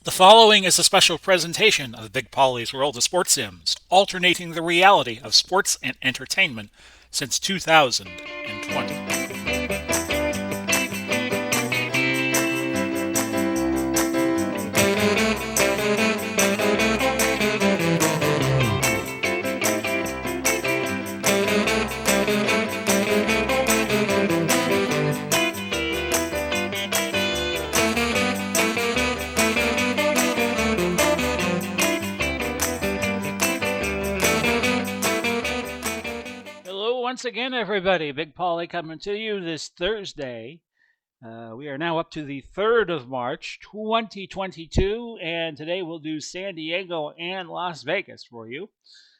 The following is a special presentation of Big Pauly's World of Sports Sims, alternating the reality of sports and entertainment since 2020. Hello once again, everybody. Big Pauly coming to you this Thursday. We are now up to the 3rd of March, 2022, and today we'll do San Diego and Las Vegas for you.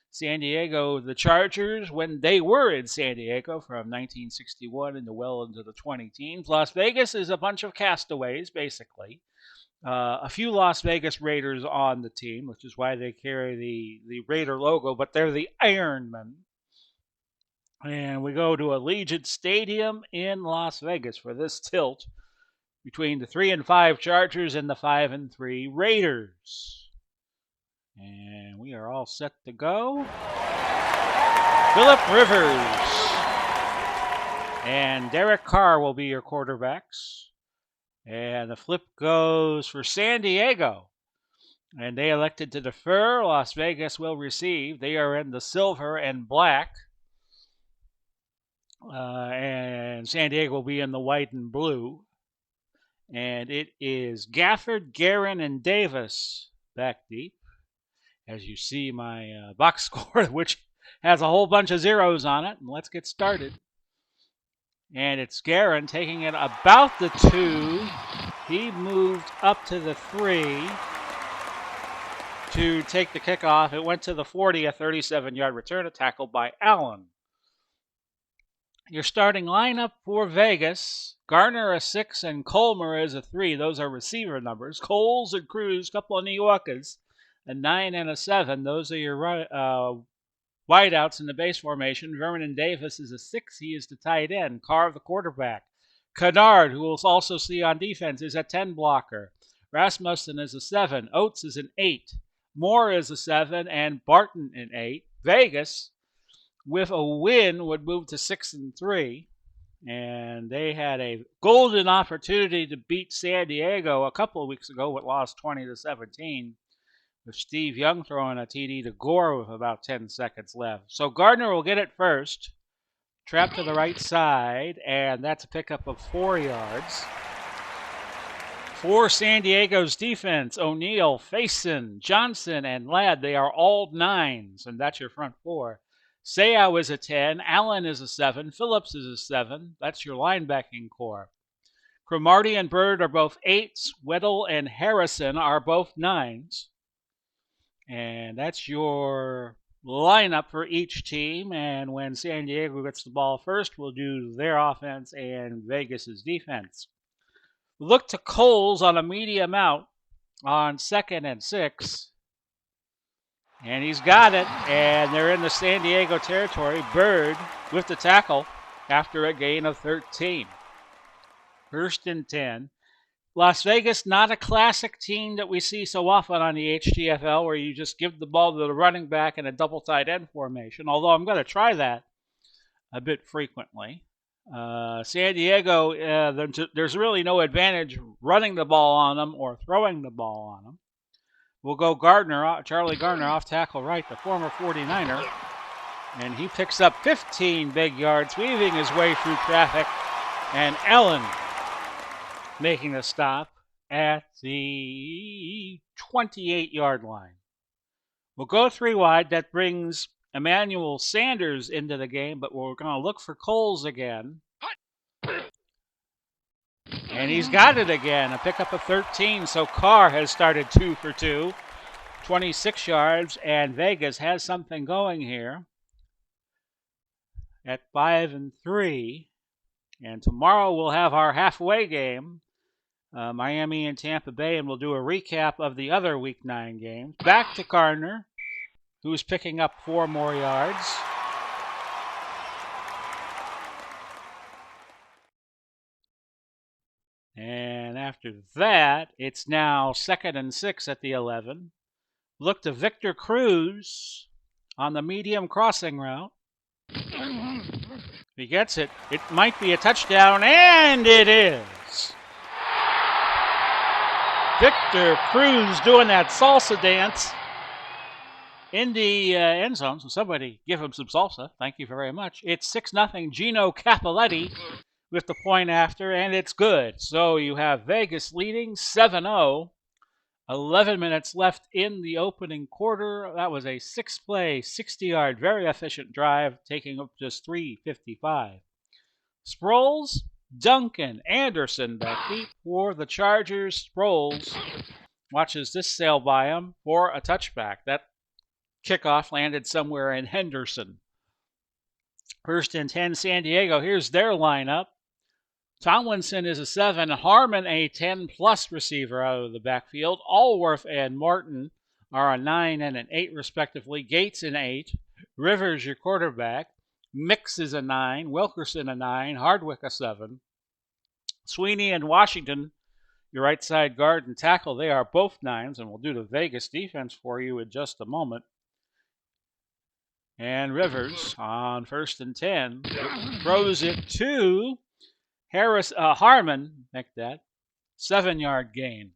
San Diego, the Chargers, when they were in San Diego from 1961 into well into the 20 teens. Las Vegas is a bunch of castaways, basically. A few Las Vegas Raiders on the team, which is why they carry the Raider logo, but they're the Ironmen. And we go to Allegiant Stadium in Las Vegas for this tilt between the 3 and 5 Chargers and the 5 and 3 Raiders. And we are all set to go. Phillip Rivers and Derek Carr will be your quarterbacks. And the flip goes for San Diego. And they elected to defer. Las Vegas will receive. They are in the silver and black. And San Diego will be in the white and blue. And it is Gafford, Guerin, and Davis back deep. As you see my box score, which has a whole bunch of zeros on it. And let's get started. And it's Guerin taking it about the 2. He moved up to the 3 to take the kickoff. It went to the 40, a 37-yard return, a tackle by Allen. Your starting lineup for Vegas, Garner a 6 and Colmer is a 3. Those are receiver numbers. Coles and Cruz, couple of New Yorkers, a 9 and a 7. Those are your wideouts in the base formation. Vernon Davis is a 6. He is the tight end. Carr the quarterback. Kennard, who we'll also see on defense, is a 10 blocker. Rasmussen is a 7. Oates is an 8. Moore is a 7. And Barton an 8. Vegas, with a win, would move to 6 and 3. And they had a golden opportunity to beat San Diego a couple of weeks ago, but lost 20-17. With Steve Young throwing a TD to Gore with about 10 seconds left. So Gardner will get it first. Trap to the right side, and that's a pickup of 4 yards. For San Diego's defense, O'Neill, Faison, Johnson, and Ladd, they are all 9s, and that's your front 4. Seau is a 10, Allen is a 7, Phillips is a 7. That's your linebacking core. Cromartie and Bird are both 8s. Weddle and Harrison are both 9s. And that's your lineup for each team. And when San Diego gets the ball first, we'll do their offense and Vegas's defense. Look to Coles on a medium out on 2nd and 6. And he's got it. And they're in the San Diego territory. Bird with the tackle after a gain of 13. 1st and 10. Las Vegas, not a classic team that we see so often on the HTFL where you just give the ball to the running back in a double tight end formation, although I'm going to try that a bit frequently. San Diego, there's really no advantage running the ball on them or throwing the ball on them. We'll go Charlie Gardner off tackle right, the former 49er, and he picks up 15 big yards, weaving his way through traffic, and Allen making the stop at the 28-yard line. We'll go 3 wide. That brings Emmanuel Sanders into the game, but we're going to look for Coles again. And he's got it again, a pickup of 13. So Carr has started 2 for 2, 26 yards, and Vegas has something going here at 5 and 3. And tomorrow we'll have our halfway game, Miami and Tampa Bay, and we'll do a recap of the other Week 9 games. Back to Gardner, who's picking up 4 more yards. And after that, it's now 2nd and 6 at the 11. Look to Victor Cruz on the medium crossing route. If he gets it, it might be a touchdown, and it is. Victor Cruz doing that salsa dance in the end zone. So somebody give him some salsa. Thank you very much. It's 6-0. Gino Capoletti with the point after, and it's good. So you have Vegas leading 7-0. 11 minutes left in the opening quarter. That was a 6-play, 60-yard, very efficient drive, taking up just 3:55. Sproles, Duncan, Anderson back deep for the Chargers. Sproles watches this sail by him for a touchback. That kickoff landed somewhere in Henderson. 1st and 10, San Diego. Here's their lineup. Tomlinson is a 7, Harmon a 10-plus receiver out of the backfield. Allworth and Martin are a 9 and an 8 respectively. Gates an 8. Rivers your quarterback. Mix is a 9. Wilkerson a 9. Hardwick a 7. Sweeney and Washington, your right side guard and tackle, they are both 9s, and we'll do the Vegas defense for you in just a moment. And Rivers on 1st and 10 throws it to Harmon, make that 7-yard gain.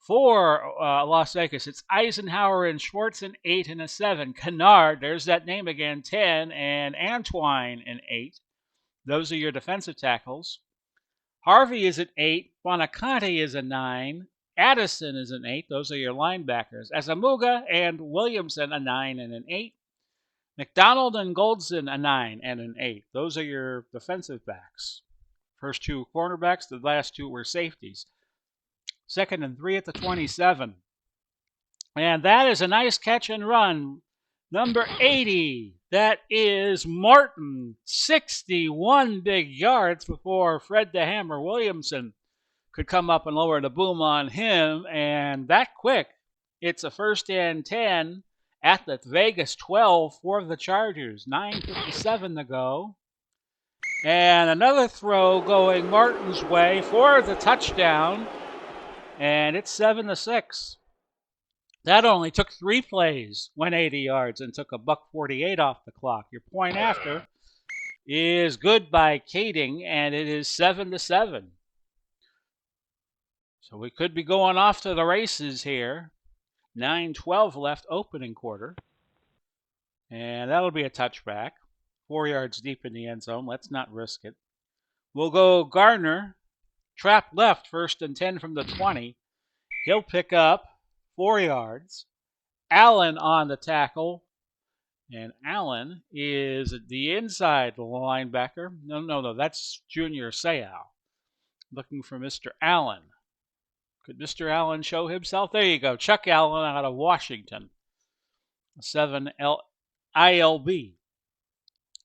For Las Vegas, it's Eisenhower and Schwartz an 8 and a 7. Kennard, there's that name again, 10, and Antwine an 8. Those are your defensive tackles. Harvey is an 8. Bonaconte is a 9. Addison is an 8. Those are your linebackers. Asamuga and Williamson a 9 and an 8. McDonald and Goldson a 9 and an 8. Those are your defensive backs. First 2 cornerbacks, the last 2 were safeties. 2nd and 3 at the 27. And that is a nice catch and run. Number 80, that is Martin. 61 big yards before Fred the Hammer Williamson could come up and lower the boom on him. And that quick, it's a 1st and 10 at the Vegas 12 for the Chargers. 9:57 to go. And another throw going Martin's way for the touchdown. And it's 7-6. That only took 3 plays, went 80 yards, and took a $1.48 off the clock. Your point after is good by Kading, and it is 7-7. So we could be going off to the races here. 9:12 left, opening quarter. And that'll be a touchback. 4 yards deep in the end zone. Let's not risk it. We'll go Gardner. Trap left, 1st and 10 from the 20. He'll pick up 4 yards. Allen on the tackle. And Allen is the inside linebacker. No, that's Junior Seau. Looking for Mr. Allen. Could Mr. Allen show himself? There you go. Chuck Allen out of Washington. 7 ILB.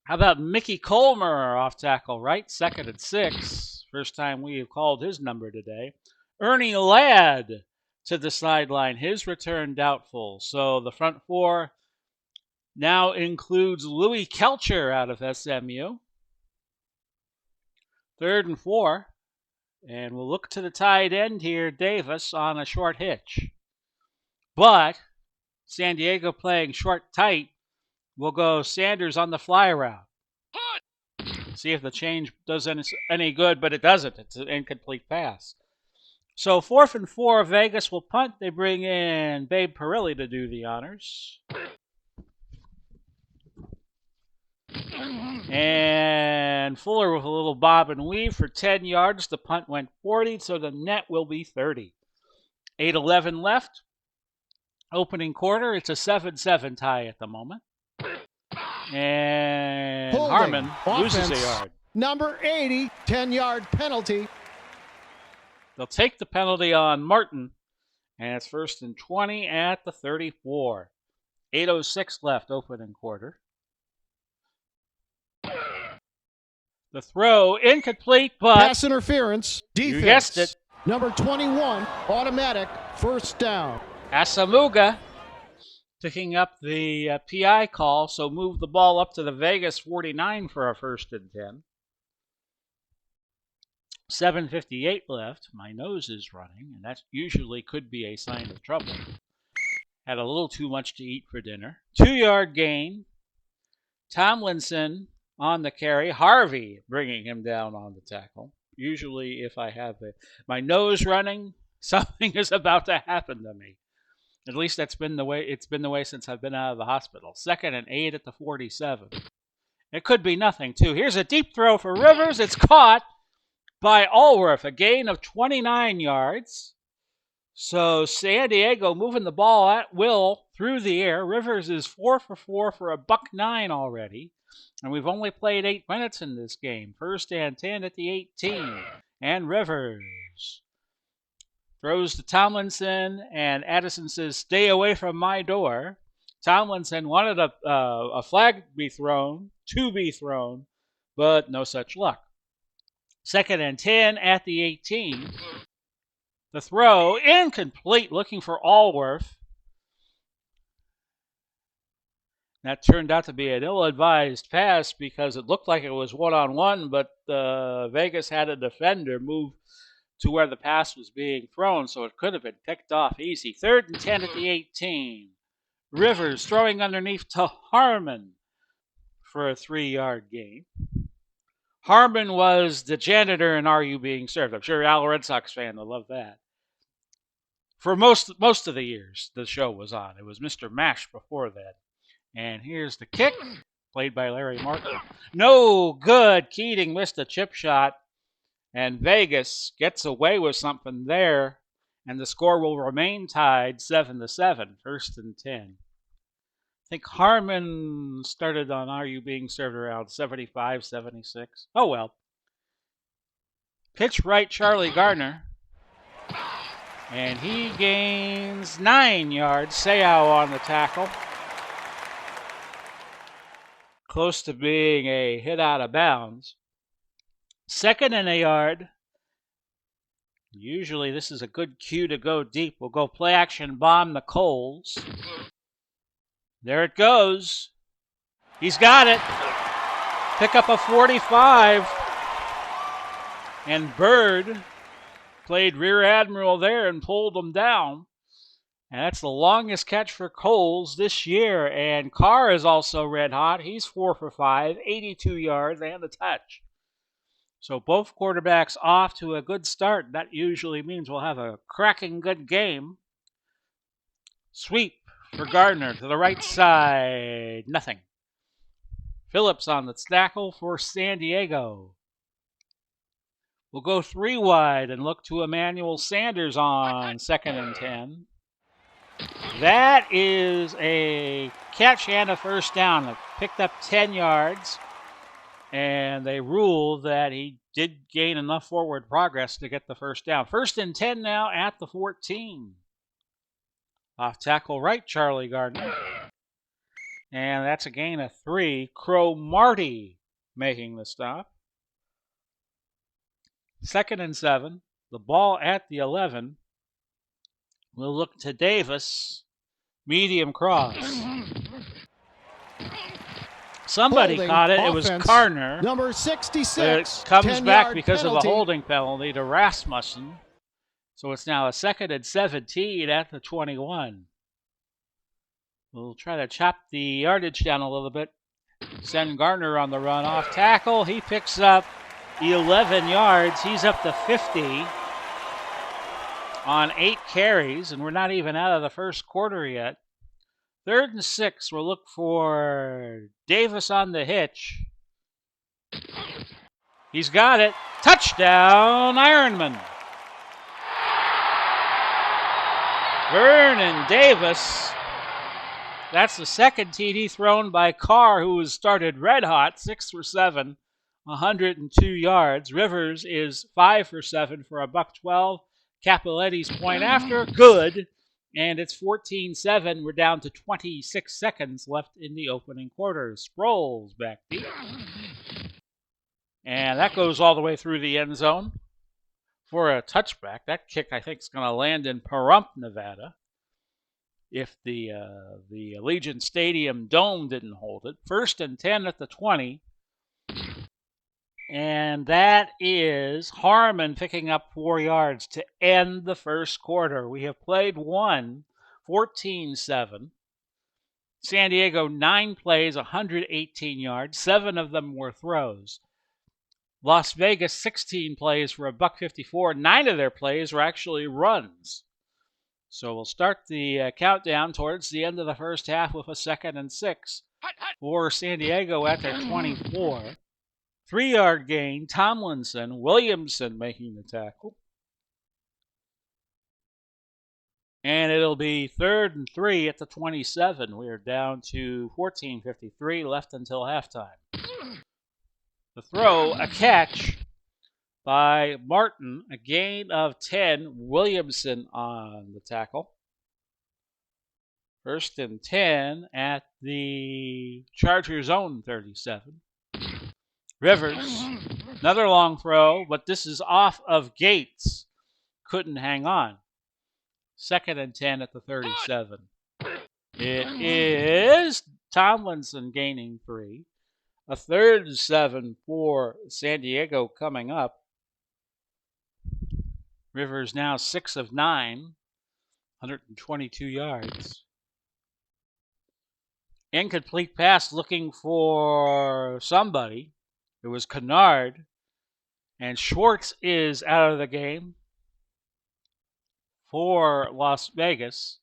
How about Mickey Colmer off tackle right? 2nd and 6. First time we have called his number today. Ernie Ladd to the sideline. His return doubtful. So the front 4 now includes Louis Kelcher out of SMU. 3rd and 4. And we'll look to the tight end here, Davis, on a short hitch. But San Diego playing short tight. We'll go Sanders on the fly route. See if the change does any good, but it doesn't. It's an incomplete pass. So 4th and 4, Vegas will punt. They bring in Babe Perilli to do the honors. And Fuller with a little bob and weave for 10 yards. The punt went 40, so the net will be 30. 8:11 left. Opening quarter. It's a 7-7 tie at the moment. And Holding. Harmon loses Offense. a yard. Number 80, 10-yard penalty. They'll take the penalty on Martin. And it's 1st and 20 at the 34. 8:06 left, opening quarter. The throw incomplete, but Pass interference. Defense. you guessed it. Number 21, automatic, 1st down. Asamuga picking up the PI call, so move the ball up to the Vegas 49 for a 1st and 10. 7:58 left. My nose is running, and that usually could be a sign of trouble. Had a little too much to eat for dinner. 2-yard gain. Tomlinson on the carry. Harvey bringing him down on the tackle. Usually, if I have my nose running, something is about to happen to me. At least that's been the way. It's been the way since I've been out of the hospital. 2nd and 8 at the 47. It could be nothing, too. Here's a deep throw for Rivers. It's caught by Allworth, a gain of 29 yards. So San Diego moving the ball at will through the air. Rivers is 4 for 4 for a $1.09 already. And we've only played 8 minutes in this game. 1st and 10 at the 18. And Rivers throws to Tomlinson, and Addison says, "Stay away from my door." Tomlinson wanted a flag to be thrown, but no such luck. 2nd and 10 at the 18. The throw, incomplete, looking for Allworth. That turned out to be an ill-advised pass because it looked like it was one-on-one, but Vegas had a defender move to where the pass was being thrown, so it could have been picked off easy. 3rd and 10 at the 18. Rivers throwing underneath to Harmon for a 3-yard gain. Harmon was the janitor in Are You Being Served? I'm sure Al Red Sox fan will love that. For most of the years the show was on. It was Mr. Mash before that. And here's the kick, played by Larry Martin. No good. Keating missed a chip shot, and Vegas gets away with something there, and the score will remain tied 7-7, 1st and 10. I think Harmon started on Are You Being Served around 75, 76. Oh, well. Pitch right, Charlie Gardner. And he gains 9 yards. Seau on the tackle. Close to being a hit out of bounds. 2nd and a yard. Usually this is a good cue to go deep. We'll go play action bomb the Coles. There it goes. He's got it. Pick up a 45. And Bird played Rear Admiral there and pulled him down. And that's the longest catch for Coles this year. And Carr is also red hot. He's 4 for 5, 82 yards and a touch. So both quarterbacks off to a good start. That usually means we'll have a cracking good game. Sweep for Gardner to the right side. Nothing. Phillips on the tackle for San Diego. We'll go 3 wide and look to Emmanuel Sanders on 2nd and 10. That is a catch and a first down. It picked up 10 yards, and they ruled that he did gain enough forward progress to get the first down. 1st and 10 now at the 14. Off tackle right, Charlie Gardner. And that's a gain of 3. Crow Marty making the stop. 2nd and 7. The ball at the 11. We'll look to Davis. Medium cross. Somebody caught it. It was Gardner. Number 66. It comes back because penalty. of a holding penalty to Rasmussen. So it's now a 2nd and 17 at the 21. We'll try to chop the yardage down a little bit. Send Gardner on the run off tackle. He picks up 11 yards. He's up to 50 on 8 carries, and we're not even out of the first quarter yet. 3rd and 6. We'll look for Davis on the hitch. He's got it. Touchdown, Ironmen. Vernon Davis. That's the 2nd TD thrown by Carr, who was started red hot, 6 for 7, 102 yards. Rivers is 5 for 7 for a $1.12. Capoletti's point after, good. And it's 14-7. We're down to 26 seconds left in the opening quarter. Sproles back deep. And that goes all the way through the end zone for a touchback. That kick, I think, is going to land in Pahrump, Nevada, if the Allegiant Stadium dome didn't hold it. 1st and 10 at the 20. And that is Harmon picking up 4 yards to end the first quarter. We have played one, 14-7. San Diego, 9 plays, 118 yards. 7 of them were throws. Las Vegas, 16 plays for $154. 9 of their plays were actually runs. So we'll start the countdown towards the end of the first half with a 2nd and 6 for San Diego at their 24. 3-yard gain, Tomlinson, Williamson making the tackle. And it'll be 3rd and 3 at the 27. We are down to 14:53 left until halftime. The throw, a catch by Martin, a gain of 10. Williamson on the tackle. 1st and 10 at the Chargers' own 37. Rivers, another long throw, but this is off of Gates. Couldn't hang on. 2nd and 10 at the 37. It is Tomlinson gaining 3. A 3rd and 7 for San Diego coming up. Rivers now 6 of 9, 122 yards. Incomplete pass looking for somebody. It was Kennard. And Schwartz is out of the game for Las Vegas,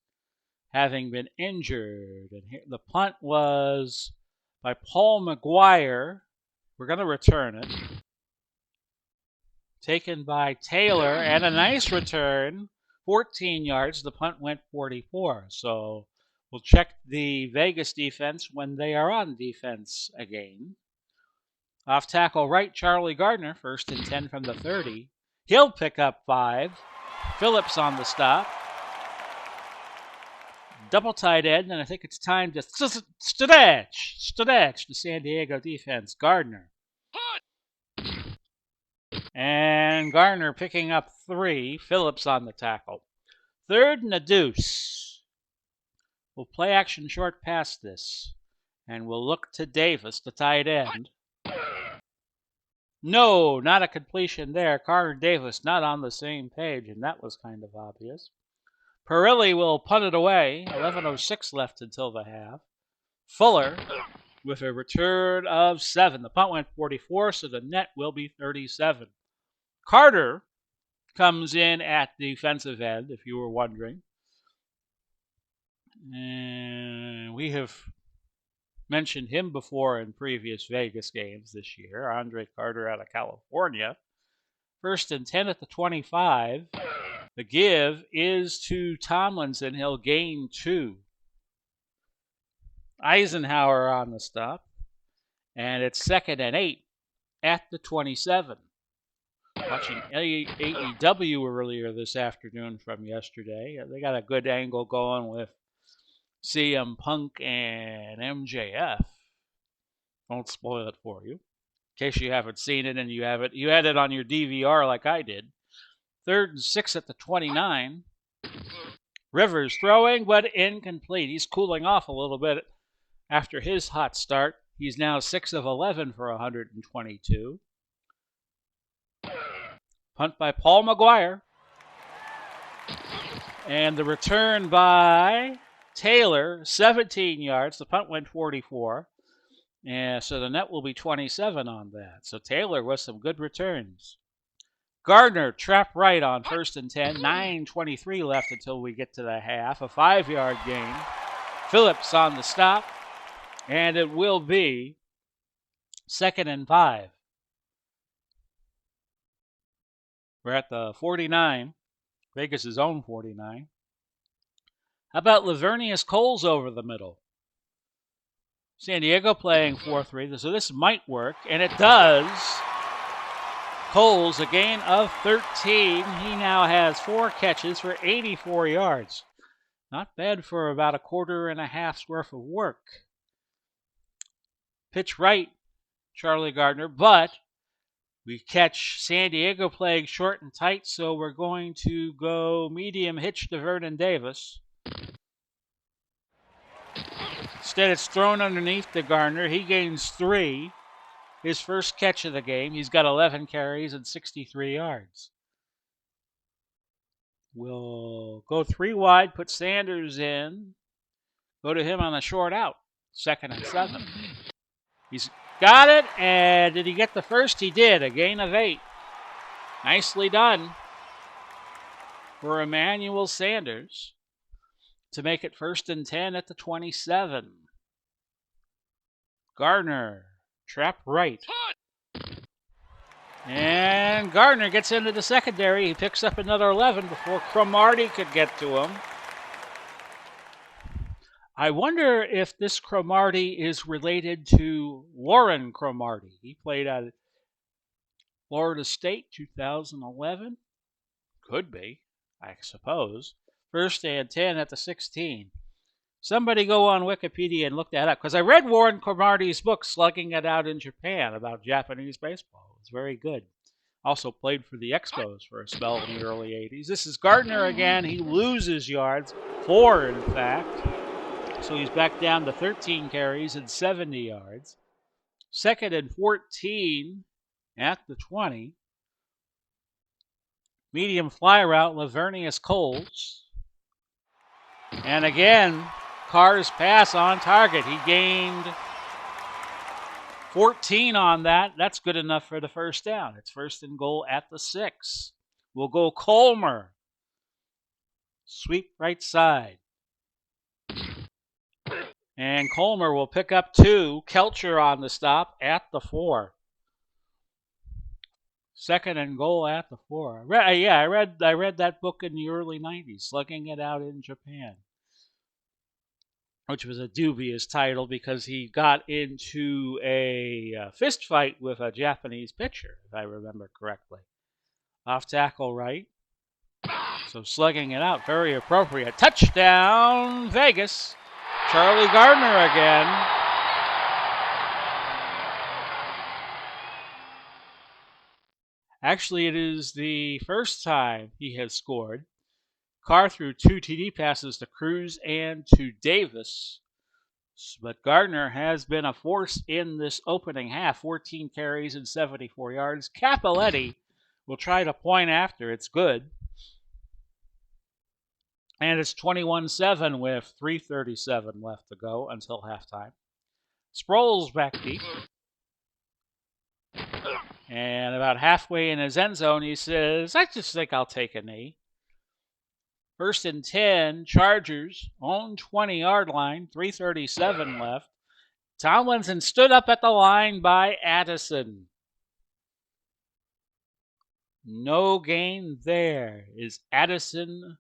having been injured. And here, the punt was by Paul McGuire. We're going to return it. Taken by Taylor, and a nice return, 14 yards. The punt went 44. So we'll check the Vegas defense when they are on defense again. Off tackle right, Charlie Gardner, 1st and 10 from the 30. He'll pick up 5. Phillips on the stop. Double tight end, and I think it's time to stretch the San Diego defense. Gardner. And Gardner picking up 3. Phillips on the tackle. 3rd and a deuce. We'll play action short past this. And we'll look to Davis, the tight end. No, not a completion there. Carter Davis not on the same page, and that was kind of obvious. Perilli will punt it away. 11:06 left until the half. Fuller with a return of 7. The punt went 44, so the net will be 37. Carter comes in at defensive end, if you were wondering. And we have mentioned him before in previous Vegas games this year. Andre Carter out of California. 1st and 10 at the 25. The give is to Tomlinson. He'll gain 2. Eisenhower on the stop. And it's 2nd and 8 at the 27. Watching AEW earlier this afternoon from yesterday. They got a good angle going with CM Punk and MJF. Won't spoil it for you. In case you haven't seen it and you had it on your DVR like I did. 3rd and 6 at the 29. Rivers throwing, but incomplete. He's cooling off a little bit after his hot start. He's now 6 of 11 for 122. Punt by Paul McGuire. And the return by Taylor, 17 yards. The punt went 44. And so the net will be 27 on that. So Taylor with some good returns. Gardner, trap right on 1st and 10. 9:23 left until we get to the half. A 5-yard gain. Phillips on the stop. And it will be 2nd and 5. We're at the 49. Vegas' own 49. How about Lavernius Coles over the middle? San Diego playing 4-3, so this might work, and it does. Coles, a gain of 13. He now has 4 catches for 84 yards. Not bad for about a quarter and a half's worth of work. Pitch right, Charlie Gardner, but we catch San Diego playing short and tight, so we're going to go medium hitch to Vernon Davis. Instead, it's thrown underneath to Gardner. He gains 3. his first catch of the game. He's got 11 carries and 63 yards. We'll go 3 wide, put Sanders in, go to him on a short out, 2nd and 7. He's got it, and did he get the first? He did, a gain of 8. Nicely done for Emmanuel Sanders to make it 1st and 10 at the 27. Gardner, trap right. And Gardner gets into the secondary. He picks up another 11 before Cromartie could get to him. I wonder if this Cromartie is related to Warren Cromartie. He played at Florida State 2011. Could be, I suppose. 1st and 10 at the 16. Somebody go on Wikipedia and look that up, because I read Warren Cromartie's book, Slugging It Out in Japan, about Japanese baseball. It's very good. Also played for the Expos for a spell in the early 80s. This is Gardner again. He loses yards, 4 in fact. So he's back down to 13 carries and 70 yards. 2nd and 14 at the 20. Medium fly route, Lavernius Coles. And again, Carr's pass on target. He gained 14 on that. That's good enough for the 1st down. It's 1st and goal at the 6. We'll go Colmer. Sweep right side. And Colmer will pick up 2. Kelcher on the stop at the 4. 2nd and goal at the 4. I read that book in the early 90s, Slugging It Out in Japan, which was a dubious title because he got into a fist fight with a Japanese pitcher, if I remember correctly. Off tackle right. So Slugging It Out, very appropriate. Touchdown, Vegas. Charlie Gardner again. Actually, it is the first time he has scored. Carr threw 2 TD passes to Cruz and to Davis. But Gardner has been a force in this opening half. 14 carries and 74 yards. Cappelletti will try to point after. It's good. And it's 21-7 with 3:37 left to go until halftime. Sproles back deep. And about halfway in his end zone, he says, I just think I'll take a knee. 1st and 10, Chargers, own 20-yard line, 3:37 left. Tomlinson stood up at the line by Addison. No gain there. Is Addison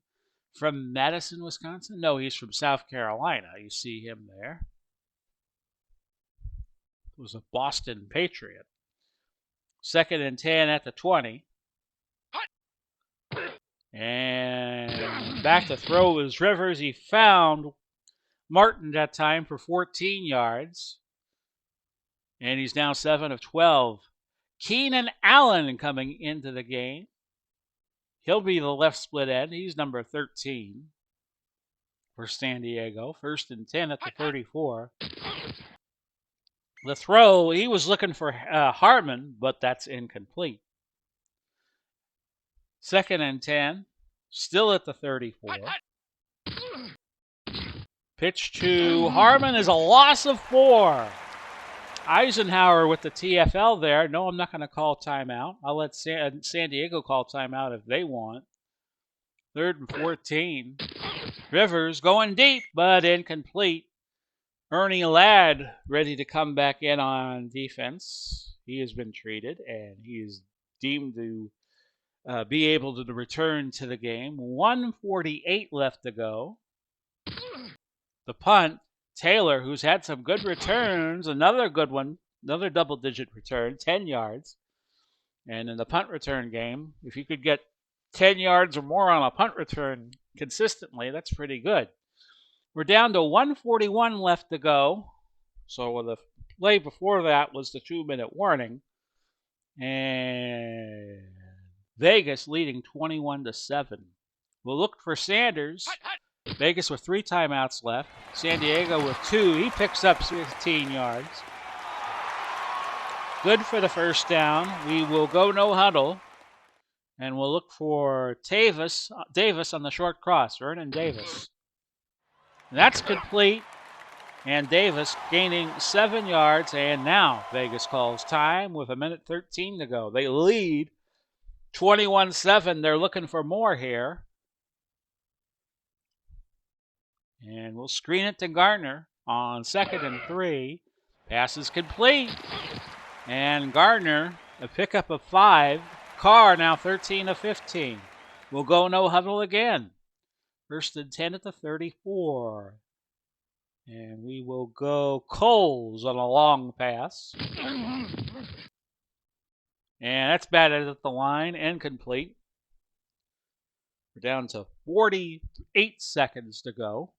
from Madison, Wisconsin? No, he's from South Carolina. You see him there. He was a Boston Patriot. 2nd and 10 at the 20. And back to throw is Rivers. He found Martin that time for 14 yards. And he's now 7 of 12. Keenan Allen coming into the game. He'll be the left split end. He's number 13 for San Diego. 1st and 10 at the 34. The throw, he was looking for Harmon, but that's incomplete. 2nd and 10, still at the 34. Pitch to Harmon is a loss of 4. Eisenhower with the TFL there. No, I'm not going to call timeout. I'll let San Diego call timeout if they want. 3rd and 14. Rivers going deep, but incomplete. Ernie Ladd ready to come back in on defense. He has been treated, and he is deemed to be able to return to the game. 1:48 left to go. The punt, Taylor, who's had some good returns, another good one, another double-digit return, 10 yards. And in the punt return game, if you could get 10 yards or more on a punt return consistently, that's pretty good. We're down to 1:41 left to go. So the play before that was the 2-minute warning. And Vegas leading 21-7. We'll look for Sanders. Vegas with 3 timeouts left. San Diego with 2. He picks up 15 yards. Good for the first down. We will go no huddle. And we'll look for Davis on the short cross, Vernon Davis. And that's complete. And Davis gaining 7 yards. And now Vegas calls time with 1:13 to go. They lead 21-7. They're looking for more here. And we'll screen it to Gardner on 2nd and 3. Pass is complete. And Gardner, a pickup of 5. Carr now 13 of 15. We'll go no huddle again. 1st and 10 at the 34. And we will go Coles on a long pass. And that's batted at the line, incomplete. We're down to 48 seconds to go.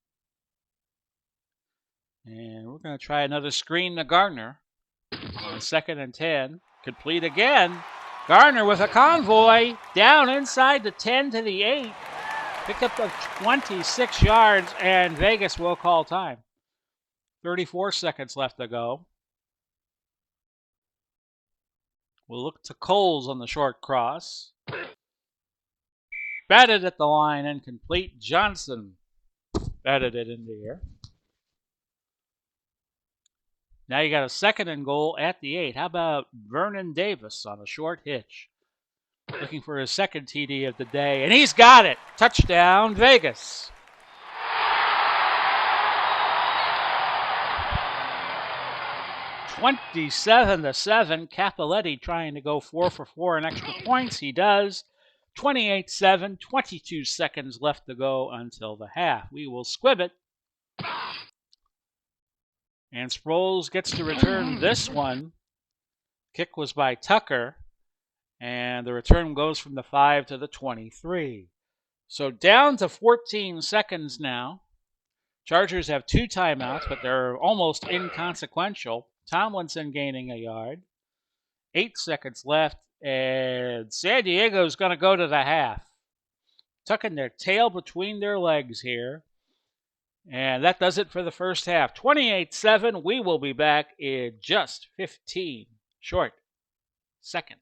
And we're going to try another screen to Gardner on 2nd and 10. Complete again. Gardner with a convoy down inside the 10 to the 8. Pickup of 26 yards, and Vegas will call time. 34 seconds left to go. We'll look to Coles on the short cross. Batted at the line, incomplete. Johnson batted it in the air. Now you got a 2nd and goal at the 8. How about Vernon Davis on a short hitch? Looking for his 2nd TD of the day, and he's got it. Touchdown, Vegas. (27-7). Cappelletti trying to go 4 for 4 in extra points. He does. 28-7. 22 seconds left to go until the half. We will squib it. And Sproles gets to return this one. Kick was by Tucker. And the return goes from the 5 to the 23. So down to 14 seconds now. Chargers have 2 timeouts, but they're almost inconsequential. Tomlinson gaining a yard. 8 seconds left, and San Diego's going to go to the half. Tucking their tail between their legs here. And that does it for the first half. 28-7. We will be back in just 15 short seconds.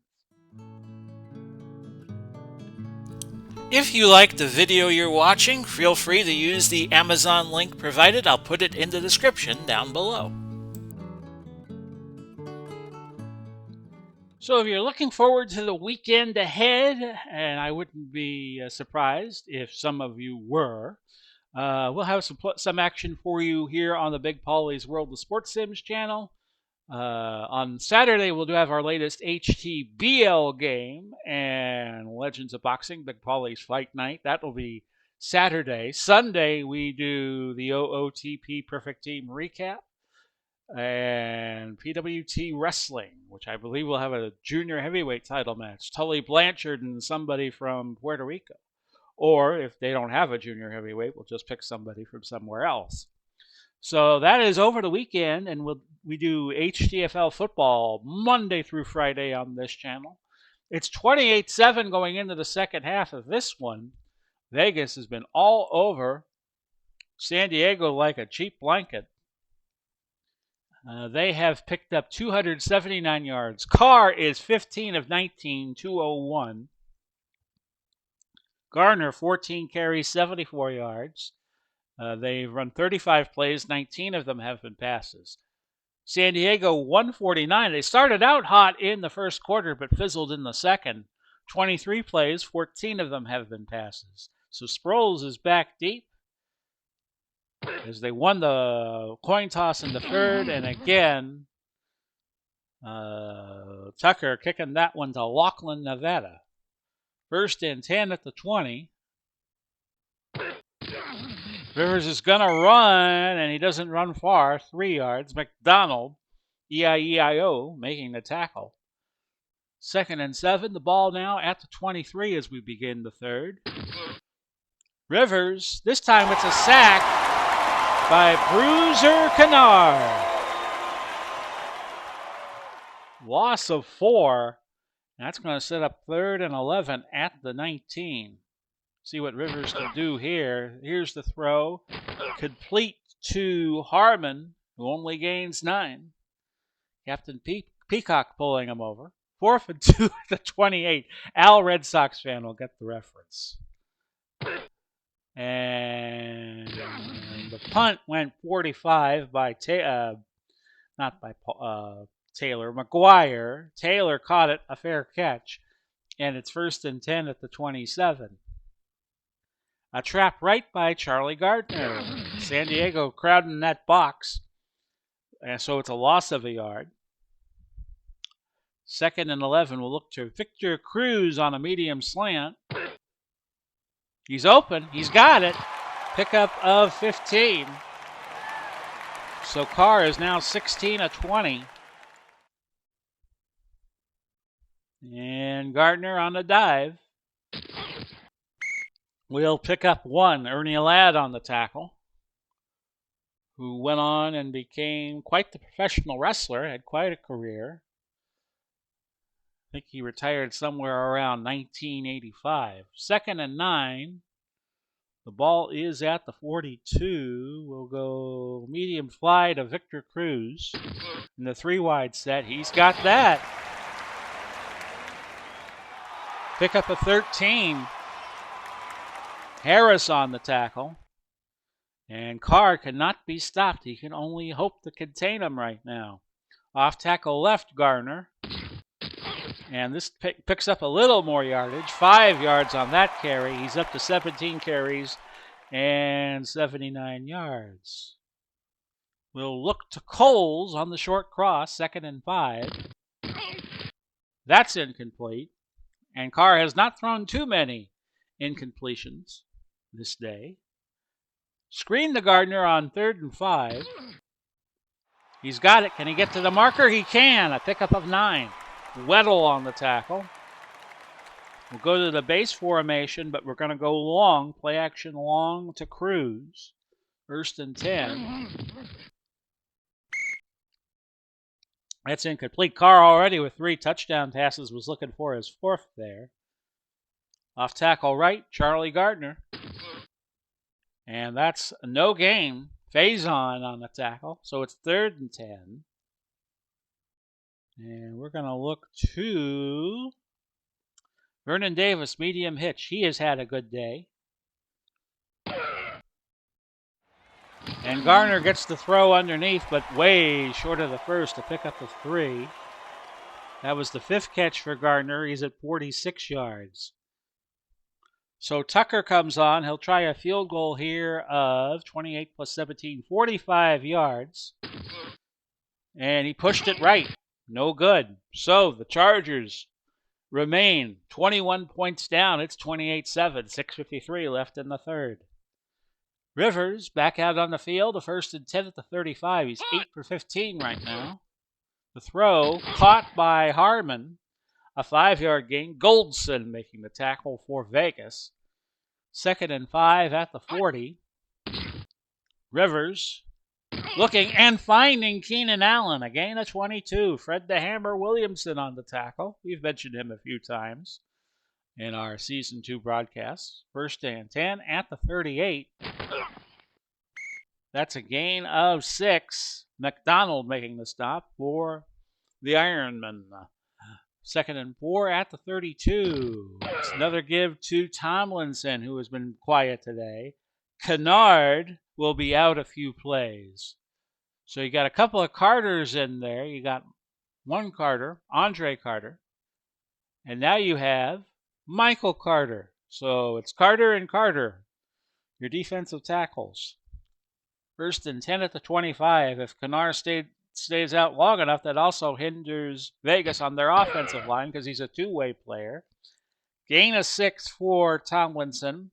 If you like the video you're watching, feel free to use the Amazon link provided. I'll put it in the description down below. So if you're looking forward to the weekend ahead, and I wouldn't be surprised if some of you were, we'll have some action for you here on the Big Pauly's World of Sports Sims channel. On Saturday, we'll have our latest HTFL game and Legends of Boxing, Big Pauly's Fight Night. That will be Saturday. Sunday, we do the OOTP Perfect Team Recap and PWT Wrestling, which I believe will have a junior heavyweight title match. Tully Blanchard and somebody from Puerto Rico. Or if they don't have a junior heavyweight, we'll just pick somebody from somewhere else. So that is over the weekend, and we do HTFL football Monday through Friday on this channel. It's 28-7 going into the second half of this one. Vegas has been all over San Diego like a cheap blanket. They have picked up 279 yards. Carr is 15 of 19, 201. Gardner, 14 carries, 74 yards. They've run 35 plays. 19 of them have been passes. San Diego, 149. They started out hot in the first quarter, but fizzled in the second. 23 plays. 14 of them have been passes. So Sproles is back deep as they won the coin toss in the third. And again, Tucker kicking that one to Laughlin, Nevada. 1st and 10 at the 20. Rivers is going to run, and he doesn't run far, 3 yards. McDonald, E-I-E-I-O, making the tackle. 2nd and 7, the ball now at the 23 as we begin the third. Rivers, this time it's a sack by Bruiser Kennard. Loss of 4. That's going to set up 3rd and 11 at the 19. See what Rivers can do here. Here's the throw. Complete to Harmon, who only gains 9. Captain Peacock pulling him over. 4th and 2 at the 28. Al, Red Sox fan, will get the reference. And the punt went 45 by not by Taylor, McGuire. Taylor caught it, a fair catch, and it's 1st and 10 at the 27. A trap right by Charlie Gardner. San Diego crowding that box, and so it's a loss of a yard. 2nd and 11. We'll look to Victor Cruz on a medium slant. He's open. He's got it. Pickup of 15. So Carr is now 16 of 20. And Gardner on the dive. We'll pick up 1. Ernie Ladd on the tackle, who went on and became quite the professional wrestler, had quite a career. I think he retired somewhere around 1985. 2nd and 9. The ball is at the 42. We'll go medium fly to Victor Cruz. In the 3-wide set, he's got that. Pick up a 13. Harris on the tackle. And Carr cannot be stopped. He can only hope to contain him right now. Off tackle left, Garner. And this picks up a little more yardage. 5 yards on that carry. He's up to 17 carries and 79 yards. We'll look to Coles on the short cross, 2nd and 5. That's incomplete. And Carr has not thrown too many incompletions this day. Screen to Gardner on 3rd and 5. He's got it. Can he get to the marker? He can. A pickup of 9. Weddle on the tackle. We'll go to the base formation, but we're going to go long, play action long to Cruz. 1st and 10. That's incomplete. Carr already with 3 touchdown passes was looking for his 4th there. Off tackle right, Charlie Gardner. And that's no gain. Faison on the tackle. So it's 3rd and 10. And we're going to look to Vernon Davis, medium hitch. He has had a good day. And Garner gets the throw underneath, but way short of the first to pick up the 3. That was the 5th catch for Gardner. He's at 46 yards. So Tucker comes on. He'll try a field goal here of 28 plus 17, 45 yards. And he pushed it right. No good. So the Chargers remain 21 points down. It's 28-7, 6:53 left in the 3rd. Rivers back out on the field, a 1st and 10 at the 35. He's 8 for 15 right now. The throw caught by Harmon, a 5-yard gain. Goldson making the tackle for Vegas. 2nd and 5 at the 40. Rivers looking and finding Keenan Allen, a gain of 22. Fred the Hammer Williamson on the tackle. We've mentioned him a few times in our Season 2 broadcasts. 1st and 10 at the 38. That's a gain of 6. McDonald making the stop for the Ironmen. 2nd and 4 at the 32. It's another give to Tomlinson, who has been quiet today. Kennard will be out a few plays. So you got a couple of Carters in there. You got one Carter, Andre Carter. And now you have Michael Carter. So it's Carter and Carter, your defensive tackles. 1st and 10 at the 25. If Kennard stays out long enough, that also hinders Vegas on their offensive line because he's a two-way player. Gain of 6 for Tomlinson.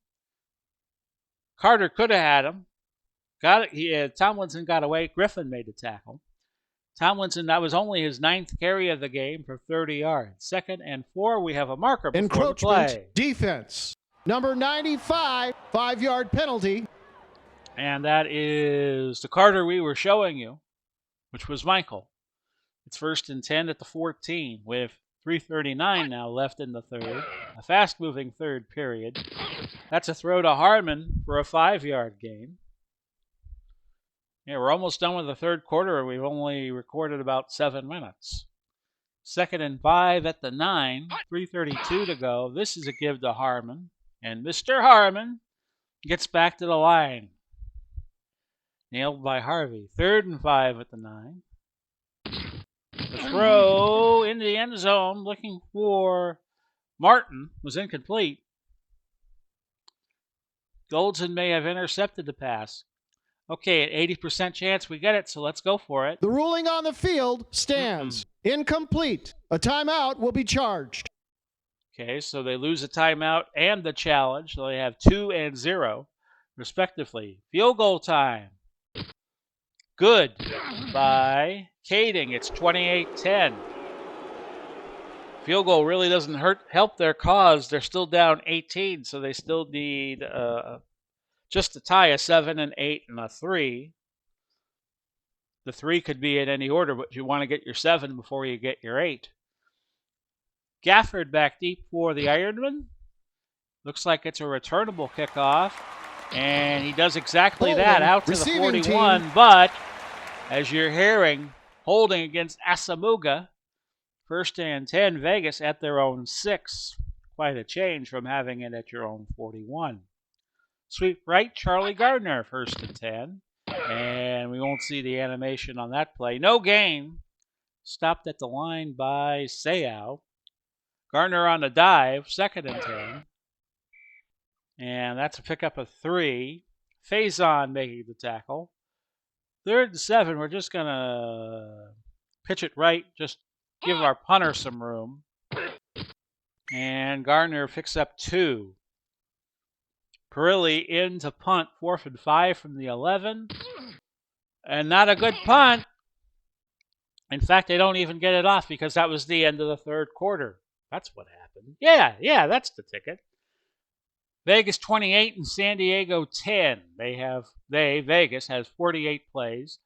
Carter could have had him. Tomlinson got away. Griffin made the tackle. Tomlinson, that was only his 9th carry of the game for 30 yards. 2nd and 4, we have a marker before the play. Encroachment defense. Number 95, 5-yard penalty. And that is the Carter we were showing you, which was Michael. It's 1st and 10 at the 14 with 3:39 now left in the 3rd. A fast-moving 3rd period. That's a throw to Harmon for a 5-yard gain. Yeah, we're almost done with the 3rd quarter, and we've only recorded about 7 minutes. 2nd and 5 at the 9. 3:32 to go. This is a give to Harmon. And Mr. Harmon gets back to the line. Nailed by Harvey. 3rd and 5 at the 9. The throw into the end zone looking for Martin was incomplete. Goldson may have intercepted the pass. Okay, at 80% chance we get it, so let's go for it. The ruling on the field stands. Incomplete. A timeout will be charged. Okay, so they lose a timeout and the challenge. So they have 2 and 0, respectively. Field goal time. Good by Kading. It's 28-10. Field goal really doesn't help their cause. They're still down 18, so they still need just to tie a 7 and 8 and a 3. The 3 could be in any order, but you want to get your 7 before you get your 8. Gafford back deep for the Ironmen. Looks like it's a returnable kickoff, and he does exactly that, out to the 41. Team. But as you're hearing, holding against Asamuga. 1st and 10, Vegas at their own 6. Quite a change from having it at your own 41. Sweep right, Charlie Gardner, 1st and 10. And we won't see the animation on that play. No gain. Stopped at the line by Seau. Gardner on the dive, 2nd and 10. And that's a pickup of 3. Faison making the tackle. 3rd and 7, we're just going to pitch it right, just give our punter some room. And Gardner picks up 2. Perilli in to punt, 4th and 5 from the 11. And not a good punt. In fact, they don't even get it off because that was the end of the 3rd quarter. That's what happened. Yeah, that's the ticket. Vegas 28 and San Diego 10. Vegas has 48 plays,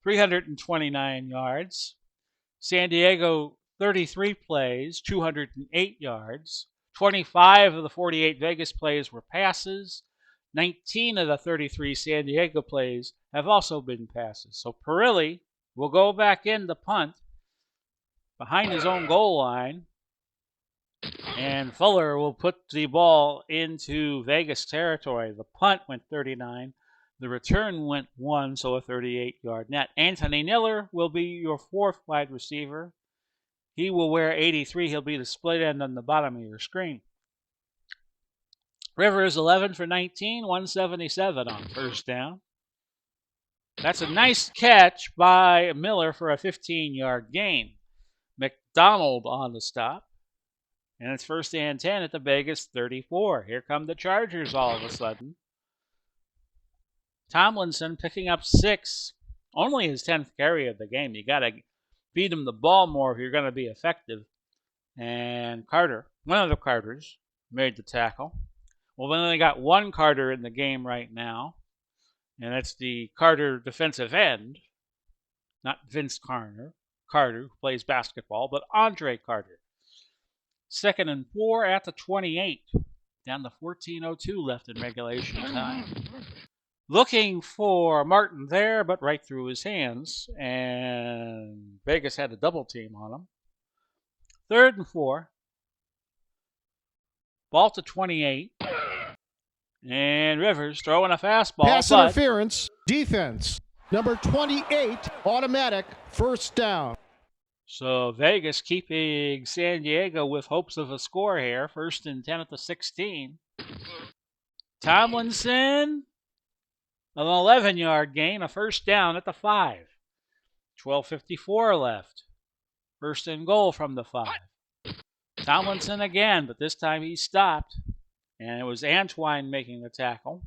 329 yards. San Diego 33 plays, 208 yards. 25 of the 48 Vegas plays were passes. 19 of the 33 San Diego plays have also been passes. So Perilli will go back in to punt behind his own goal line. And Fuller will put the ball into Vegas territory. The punt went 39. The return went 1, so a 38-yard net. Anthony Niller will be your 4th wide receiver. He will wear 83. He'll be the split end on the bottom of your screen. Rivers 11 for 19, 177 on 1st down. That's a nice catch by Miller for a 15-yard gain. McDonald on the stop. And it's 1st and 10 at the Vegas 34. Here come the Chargers all of a sudden. Tomlinson picking up 6. Only his 10th carry of the game. You got to feed him the ball more if you're going to be effective. And Carter, one of the Carters, made the tackle. Well, we only got one Carter in the game right now. And that's the Carter defensive end. Not Vince Carter, who plays basketball, but Andre Carter. 2nd and 4 at the 28. Down to 14:02 left in regulation time. Looking for Martin there, but right through his hands. And Vegas had a double team on him. 3rd and 4. Ball to 28. And Rivers throwing a fastball. Pass interference, defense. Number 28, automatic, 1st down. So Vegas keeping San Diego with hopes of a score here. 1st and 10 at the 16. Tomlinson, an 11-yard gain, a 1st down at the 5. 12:54 left. 1st and goal from the 5. Tomlinson again, but this time he stopped. And it was Antwine making the tackle.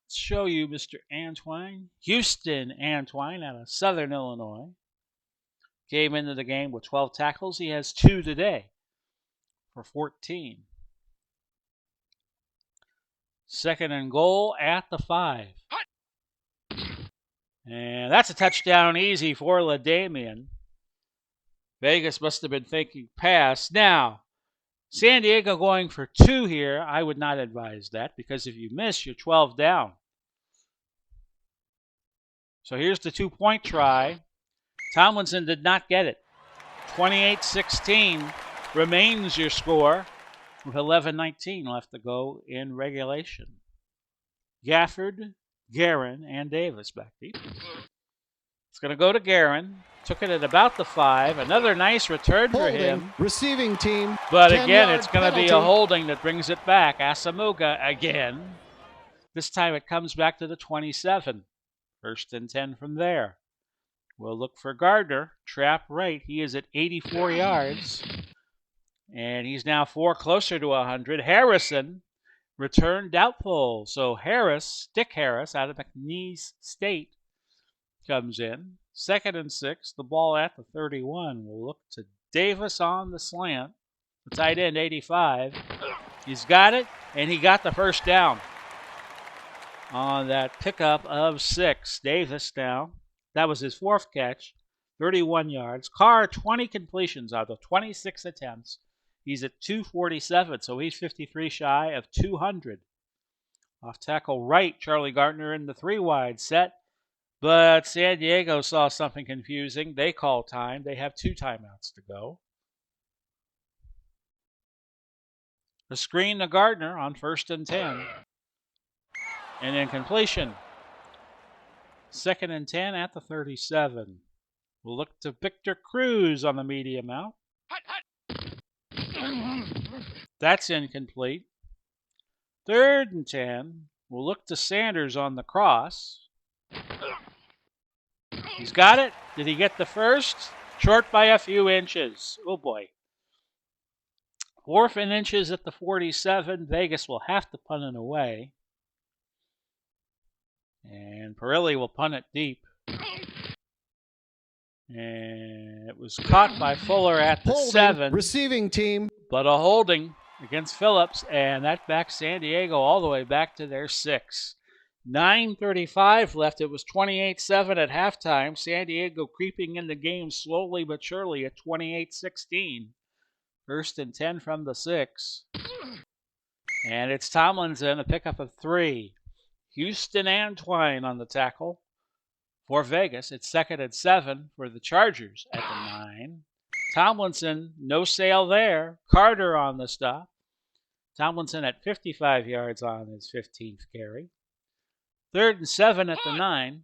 Let's show you Mr. Antwine. Houston Antwine out of Southern Illinois. Came into the game with 12 tackles. He has 2 today for 14. 2nd and goal at the 5. And that's a touchdown easy for LaDamian. Vegas must have been thinking pass. Now, San Diego going for 2 here. I would not advise that because if you miss, you're 12 down. So here's the 2-point try. Tomlinson did not get it. 28-16 remains your score with 11:19 left to go in regulation. Gafford, Guerin, and Davis back deep. It's going to go to Guerin. Took it at about the 5. Another nice return for Holding, him. receiving team. But again, it's going to penalty. be a holding that brings it back. Asamuga again. This time it comes back to the 27. 1st and 10 from there. We'll look for Gardner. Trap right. He is at 84 yards. And he's now 4 closer to 100. Harrison, return doubtful. So Dick Harris out of McNeese State comes in. 2nd and 6. The ball at the 31. We'll look to Davis on the slant. The tight end, 85. He's got it, and he got the first down on that pickup of 6. Davis down. That was his 4th catch, 31 yards. Carr, 20 completions out of 26 attempts. He's at 247, so he's 53 shy of 200. Off tackle right, Charlie Gardner in the 3-wide set. But San Diego saw something confusing. They call time. They have 2 timeouts to go. The screen to Gardner on 1st and 10. And then completion. 2nd and 10 at the 37. We'll look to Victor Cruz on the medium out. That's incomplete. 3rd and 10. We'll look to Sanders on the cross. He's got it. Did he get the first? Short by a few inches. Oh boy. 4th and inches at the 47. Vegas will have to punt it away. And Perilli will punt it deep. And it was caught by Fuller at the 7. Receiving team. But a holding against Phillips, and that backs San Diego all the way back to their 6. 9:35 left. It was 28-7 at halftime. San Diego creeping in the game slowly but surely at 28-16. 1st and 10 from the 6. And it's Tomlinson, a pickup of 3. Houston and Twine on the tackle for Vegas. It's 2nd and 7 for the Chargers at the 9. Tomlinson, no sail there. Carter on the stop. Tomlinson at 55 yards on his 15th carry. 3rd and 7 at the 9.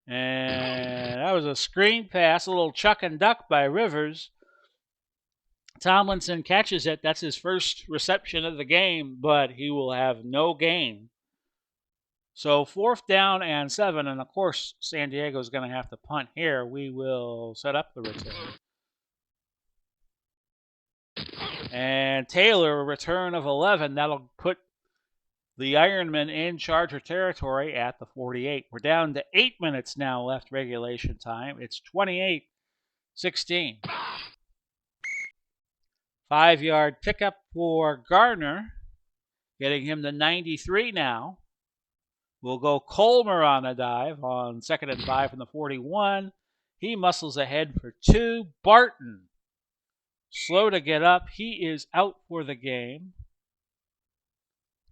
And that was a screen pass, a little chuck and duck by Rivers. Tomlinson catches it. That's his first reception of the game, but he will have no gain. So 4th down and 7, and of course San Diego is going to have to punt here. We will set up the return. And Taylor, a return of 11. That'll put the Ironmen in Charger territory at the 48. We're down to 8 minutes now left regulation time. It's 28-16. 5-yard pickup for Gardner, getting him to 93 now. We'll go Colmer on a dive on 2nd and 5 from the 41. He muscles ahead for 2. Barton, slow to get up. He is out for the game.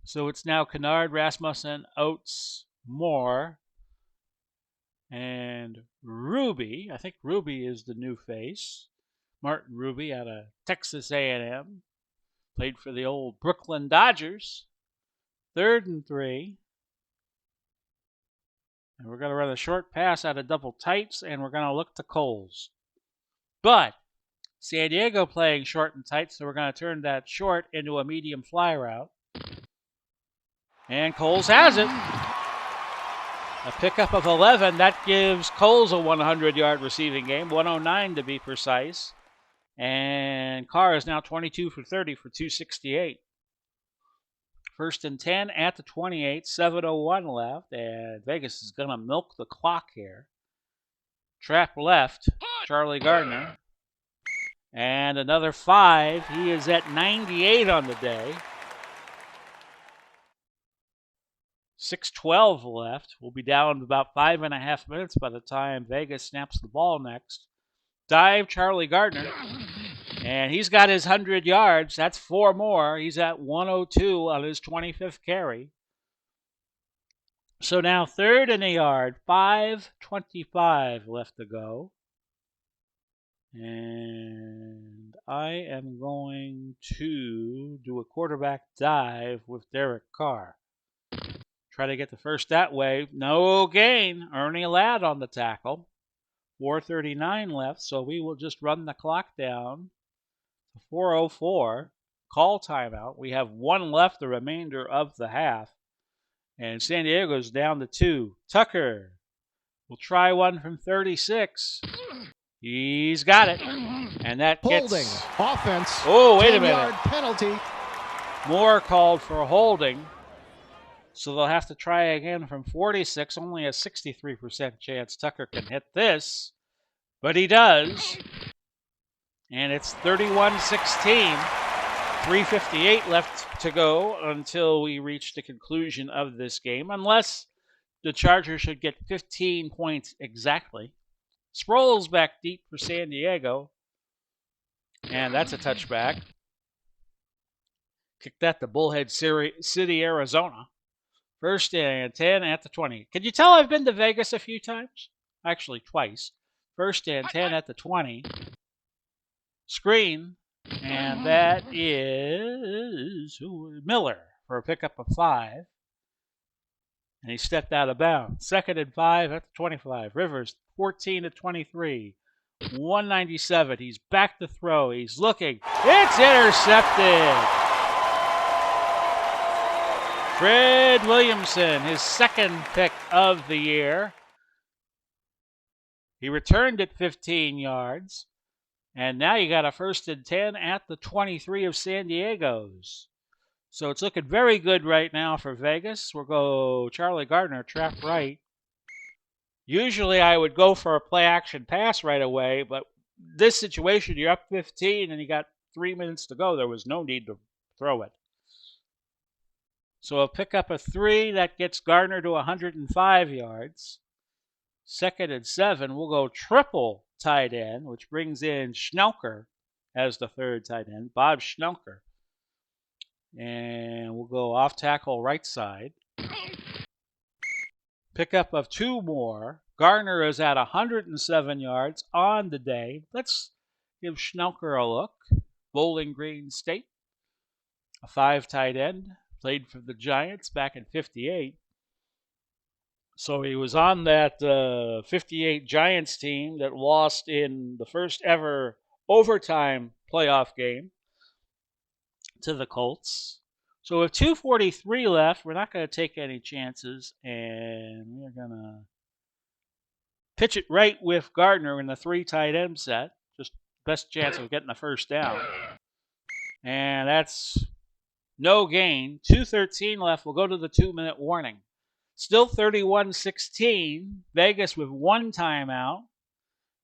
So it's now Kennard, Rasmussen, Oates, Moore, and Ruby. I think Ruby is the new face. Martin Ruby out of Texas A&M. Played for the old Brooklyn Dodgers. 3rd and 3. And we're going to run a short pass out of double tights, and we're going to look to Coles. But San Diego playing short and tight, so we're going to turn that short into a medium fly route. And Coles has it. A pickup of 11. That gives Coles a 100-yard receiving game, 109 to be precise. And Carr is now 22 for 30 for 268. 1st and 10 at the 28, 7:01 left, and Vegas is going to milk the clock here. Trap left, Charlie Gardner. And another 5. He is at 98 on the day. 6:12 left. We'll be down about 5.5 minutes by the time Vegas snaps the ball next. Dive, Charlie Gardner. And he's got his 100 yards. That's 4 more. He's at 102 on his 25th carry. So now 3rd and a yard. 5:25 left to go. And I am going to do a quarterback dive with Derek Carr. Try to get the first that way. No gain. Ernie Ladd on the tackle. 4:39 left, so we will just run the clock down to 4:04. Call timeout. We have one left the remainder of the half. And San Diego's down to 2. Tucker will try one from 36. He's got it. And that gets... Holding. Offense. Oh, wait a minute. 10-yard penalty. More called for holding. So they'll have to try again from 46. Only a 63% chance Tucker can hit this. But he does. And it's 31-16. 3:58 left to go until we reach the conclusion of this game. Unless the Chargers should get 15 points exactly. Sproles back deep for San Diego. And that's a touchback. Kick that to Bullhead City, Arizona. 1st and 10 at the 20. Can you tell I've been to Vegas a few times? Actually, twice. 1st and 10 at the 20. Screen. And that is Miller for a pickup of 5. And he stepped out of bounds. 2nd and 5 at the 25. Rivers, 14-23. 197. He's back to throw. He's looking. It's intercepted. Fred Williamson, his 2nd pick of the year. He returned it 15 yards. And now you got a 1st and 10 at the 23 of San Diego's. So it's looking very good right now for Vegas. We'll go Charlie Gardner, trap right. Usually I would go for a play action pass right away, but this situation, you're up 15 and you got 3 minutes to go. There was no need to throw it. So a pickup of 3, that gets Gardner to 105 yards. 2nd and 7, we'll go triple tight end, which brings in Schnelker as the 3rd tight end, Bob Schnelker. And we'll go off tackle right side. Pickup of 2 more. Gardner is at 107 yards on the day. Let's give Schnelker a look. Bowling Green State, a 5 tight end, played for the Giants back in 58. So he was on that 58 Giants team that lost in the first ever overtime playoff game to the Colts. So with 2:43 left, we're not going to take any chances, and we're going to pitch it right with Gardner in the 3 tight end set. Just best chance of getting the first down. And that's no gain. 2:13 left. We'll go to the 2-minute warning. Still 31-16. Vegas with 1 timeout.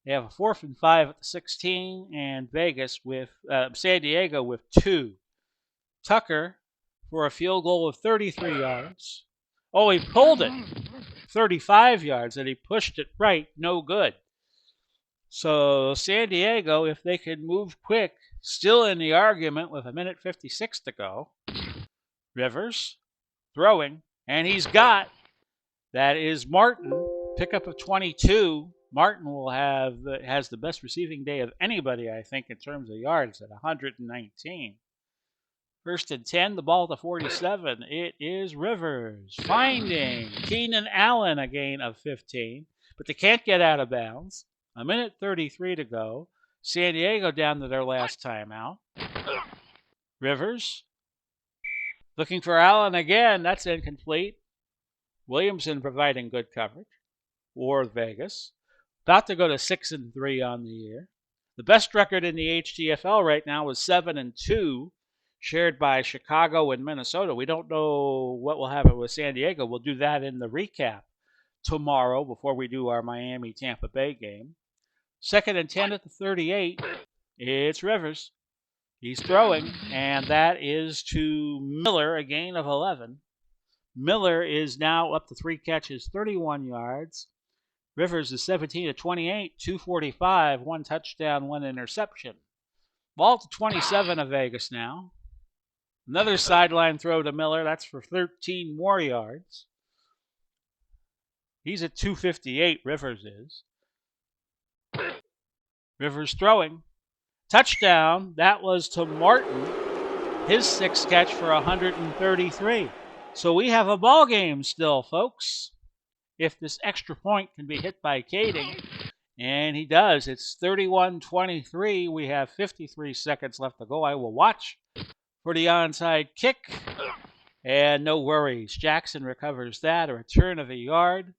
They have a 4th and 5 at the 16, and Vegas with San Diego with 2. Tucker for a field goal of 33 yards. Oh, he pulled it 35 yards, and he pushed it right. No good. So San Diego, if they could move quick, still in the argument with 1:56 to go. Rivers throwing, and he's got. That is Martin, pickup of 22. Martin has the best receiving day of anybody, I think, in terms of yards at 119. 1st and 10, the ball to 47. It is Rivers finding Keenan Allen, a gain of 15, but they can't get out of bounds. 1:33 to go. San Diego down to their last timeout. Rivers looking for Allen again. That's incomplete. Williamson providing good coverage for Vegas. About to go to 6-3 on the year. The best record in the HTFL right now is 7-2, shared by Chicago and Minnesota. We don't know what will happen with San Diego. We'll do that in the recap tomorrow before we do our Miami-Tampa Bay game. 2nd and 10 at the 38. It's Rivers. He's throwing, and that is to Miller, a gain of 11. Miller is now up to 3 catches, 31 yards. Rivers is 17-28, 245, 1 touchdown, 1 interception. Ball to 27 of Vegas now. Another sideline throw to Miller. That's for 13 more yards. He's at 258, Rivers is. Rivers throwing. Touchdown. That was to Martin. His sixth catch for 133. So we have a ball game still, folks. If this extra point can be hit by Kading, and he does, it's 31-23. We have 53 seconds left to go. I will watch for the onside kick. And no worries. Jackson recovers that. A return of a yard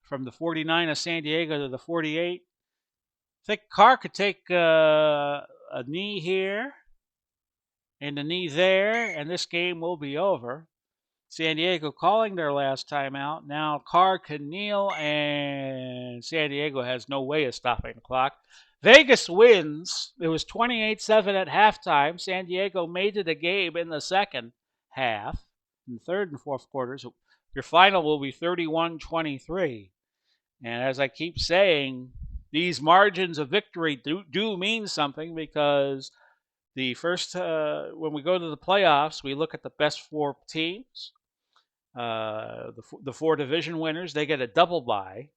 from the 49 of San Diego to the 48. I think Carr could take a knee here and a knee there, and this game will be over. San Diego calling their last timeout. Now Carr can kneel, and San Diego has no way of stopping the clock. Vegas wins. It was 28-7 at halftime. San Diego made it a game in the second half. In the third and fourth quarters, your final will be 31-23. And as I keep saying, these margins of victory do mean something, because the first when we go to the playoffs, we look at the best four teams. The four division winners, they get a double bye.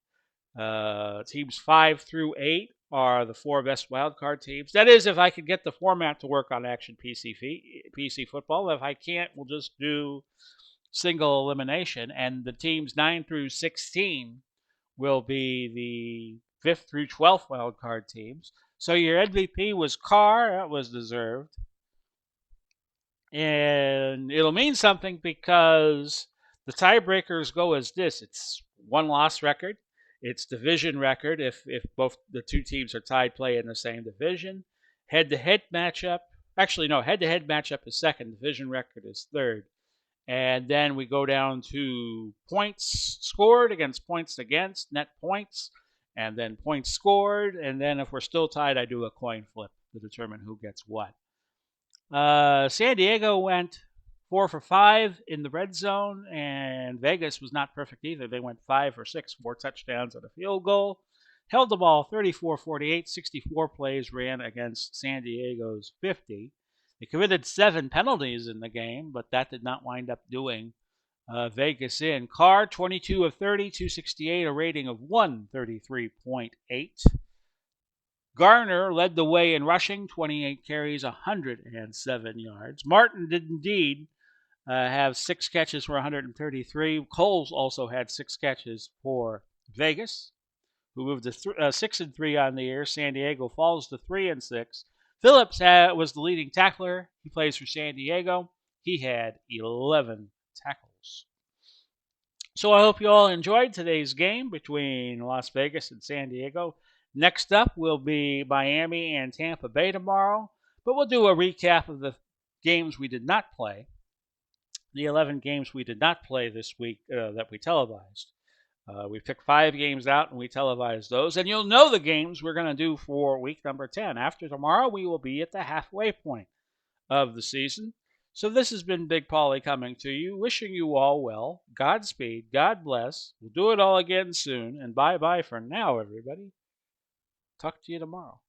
Teams 5 through 8 are the four best wildcard teams. That is, if I could get the format to work on Action PC football. If I can't, we'll just do single elimination. And the teams 9 through 16 will be the 5th through 12th wildcard teams. So your MVP was Carr. That was deserved. And it'll mean something, because the tiebreakers go as this. It's one-loss record. It's division record if both the two teams are tied, play in the same division. Head-to-head matchup. Actually, no, head-to-head matchup is second. Division record is third. And then we go down to points scored against points against, net points, and then points scored. And then if we're still tied, I do a coin flip to determine who gets what. San Diego went 4 for 5 in the red zone, and Vegas was not perfect either. They went 5 for 6, 4 touchdowns and a field goal. Held the ball 34-48, 64 plays ran against San Diego's 50. They committed 7 penalties in the game, but that did not wind up doing Vegas in. Carr, 22 of 30, 268, a rating of 133.8. Garner led the way in rushing, 28 carries, 107 yards. Martin did indeed have 6 catches for 133. Coles also had 6 catches for Vegas, who moved to 6-3 on the year. San Diego falls to 3-6. Phillips was the leading tackler. He plays for San Diego. He had 11 tackles. So I hope you all enjoyed today's game between Las Vegas and San Diego. Next up will be Miami and Tampa Bay tomorrow, but we'll do a recap of the games we did not play, the 11 games we did not play this week that we televised. We picked 5 games out and we televised those, and you'll know the games we're going to do for week number 10. After tomorrow, we will be at the halfway point of the season. So this has been Big Pauly coming to you, wishing you all well. Godspeed, God bless. We'll do it all again soon, and bye-bye for now, everybody. Talk to you tomorrow.